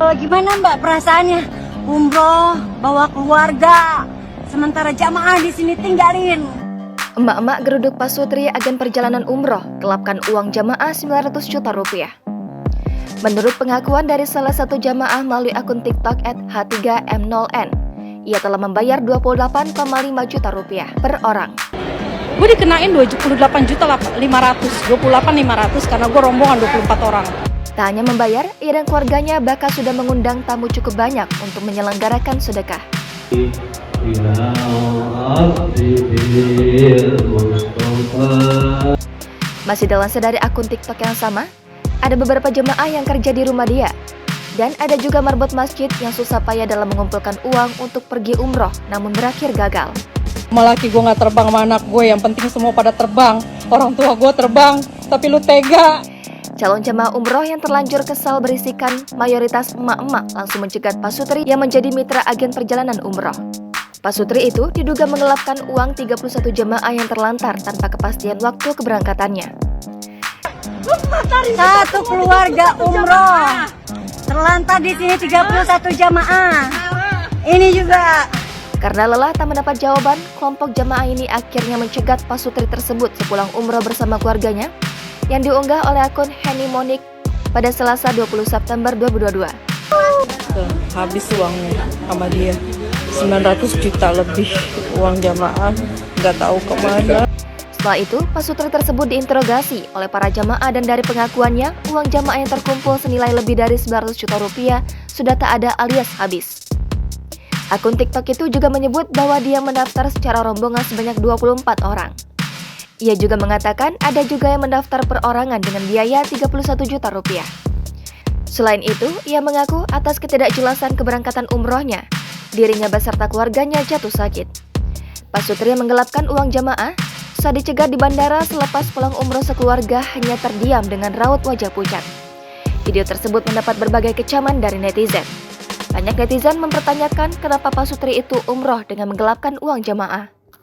Gimana Mbak perasaannya? Umroh, bawa keluarga, sementara jamaah di sini tinggalin. Emak-emak geruduk Pasutri agen perjalanan umroh gelapkan uang jamaah 900 juta rupiah. Menurut pengakuan dari salah satu jamaah melalui akun TikTok @h3m0n, ia telah membayar 28,5 juta rupiah per orang. Gue dikenain 28.500 karena gue rombongan 24 orang. Tak hanya membayar, ia dan keluarganya bahkan sudah mengundang tamu cukup banyak untuk menyelenggarakan sedekah. Masih dalam dari akun TikTok yang sama, ada beberapa jemaah yang kerja di rumah dia. Dan ada juga marbot masjid yang susah payah dalam mengumpulkan uang untuk pergi umroh namun berakhir gagal. Malaki gue gak terbang sama anak gue, yang penting semua pada terbang. Orang tua gue terbang, tapi lu tega. Calon jemaah umroh yang terlanjur kesal berisikan mayoritas emak-emak langsung mencegat Pasutri yang menjadi mitra agen perjalanan umroh. Pasutri itu diduga menggelapkan uang 31 jemaah yang terlantar tanpa kepastian waktu keberangkatannya. Satu keluarga umroh terlantar di sini 31 jamaah. Ini juga Karena lelah tak mendapat jawaban, kelompok jamaah ini akhirnya mencegat Pasutri tersebut sepulang umroh bersama keluarganya yang diunggah oleh akun Henny Monik pada Selasa 20 September 2022. Habis uangnya sama dia 900 juta lebih uang jamaah, nggak tahu kemana. Setelah itu, Pasutri tersebut diinterogasi oleh para jamaah dan dari pengakuannya, uang jamaah yang terkumpul senilai lebih dari 900 juta rupiah sudah tak ada alias habis. Akun TikTok itu juga menyebut bahwa dia mendaftar secara rombongan sebanyak 24 orang. Ia juga mengatakan ada juga yang mendaftar perorangan dengan biaya 31 juta rupiah. Selain itu, ia mengaku atas ketidakjelasan keberangkatan umrohnya, dirinya beserta keluarganya jatuh sakit. Pasutri yang menggelapkan uang jamaah saat dicegat di bandara selepas pulang umroh sekeluarga hanya terdiam dengan raut wajah pucat. Video tersebut mendapat berbagai kecaman dari netizen. Banyak netizen mempertanyakan kenapa Pasutri itu umroh dengan menggelapkan uang jamaah.